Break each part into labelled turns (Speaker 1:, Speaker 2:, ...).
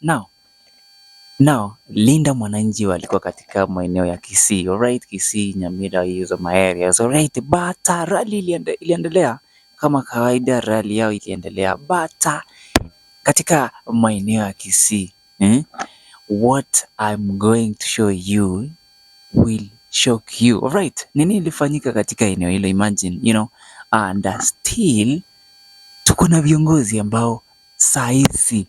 Speaker 1: Now Linda Mwananchi walikuwa katika maeneo ya Kisii, alright, Kisii, Nyamira, hizo maareas, alright, but rally iliendelea kama kawaida, rally yao iliendelea, but katika maeneo ya Kisii, what I'm going to show you will shock you, alright. Nini ilifanyika katika eneo hilo? Imagine, and still tuko na viongozi ambao saizi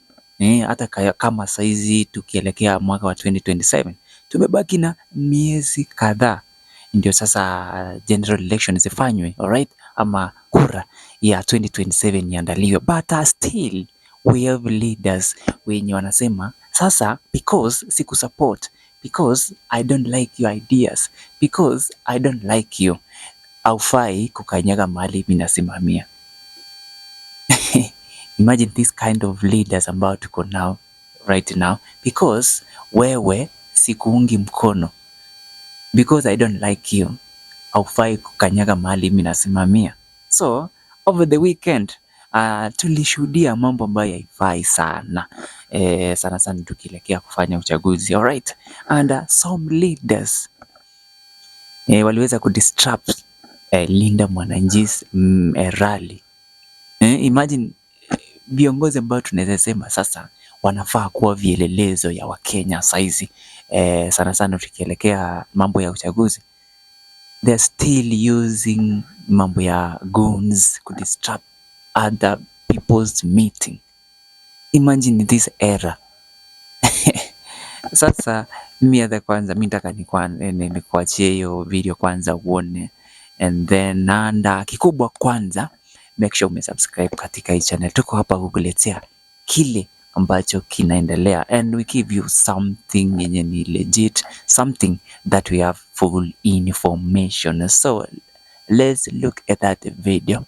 Speaker 1: hata kama saizi tukielekea mwaka wa 2027 tumebaki na miezi kadhaa ndio sasa general election zifanywe, alright, ama kura ya 2027 iandaliwe, but still we have leaders wenye wanasema sasa, because siku support, because I don't like your ideas, because I don't like you, haufai kukanyaga mahali mimi nasimamia. Imagine this kind of leaders ambao tuko now right now, because wewe sikuungi mkono, because I don't like you, haufai kukanyaga mahali mimi nasimamia. So over the weekend tulishuhudia mambo ambayo haifai sana sana tukielekea kufanya uchaguzi, alright, and some leaders waliweza kudisrupt Linda Mwananchi's rally. Imagine viongozi ambao tunaweza sema sasa wanafaa kuwa vielelezo ya Wakenya saizi, sana tukielekea mambo ya uchaguzi, they're still using mambo ya goons to disrupt other people's meeting. Imagine this era. Sasa mimi nataka nikuachie hiyo video kwanza uone, and then nanda kikubwa kwanza, make sure umesubscribe katika hii channel. Tuko hapa kukuletea kile ambacho kinaendelea, and we give you something yenye ni legit, something that we have full information. So let's look at that video.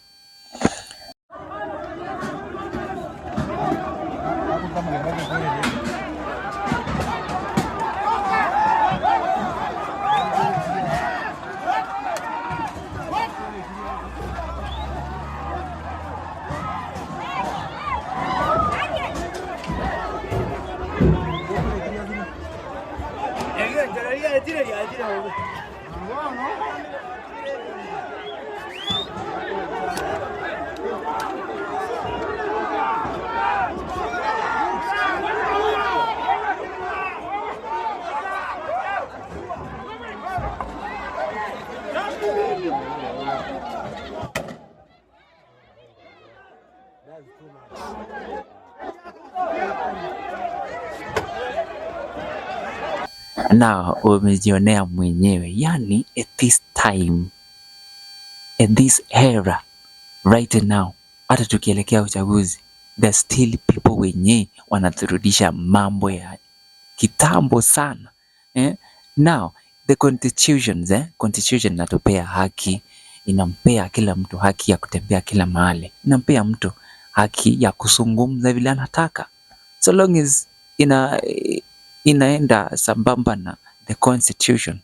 Speaker 1: Na umejionea mwenyewe, yani at this time, at this era right now, hata tukielekea uchaguzi, there's still people wenye wanaturudisha mambo ya kitambo sana. Now the constitution inatupea haki, inampea kila mtu haki ya kutembea kila mahali, inampea mtu haki ya kuzungumza vile anataka, so long as inaenda sambamba na the constitution.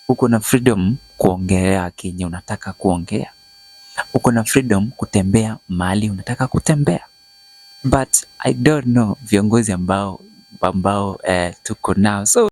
Speaker 1: Uko na freedom kuongea kenye unataka kuongea, uko na freedom kutembea mahali unataka kutembea, but I don't know viongozi ambao tuko nao. So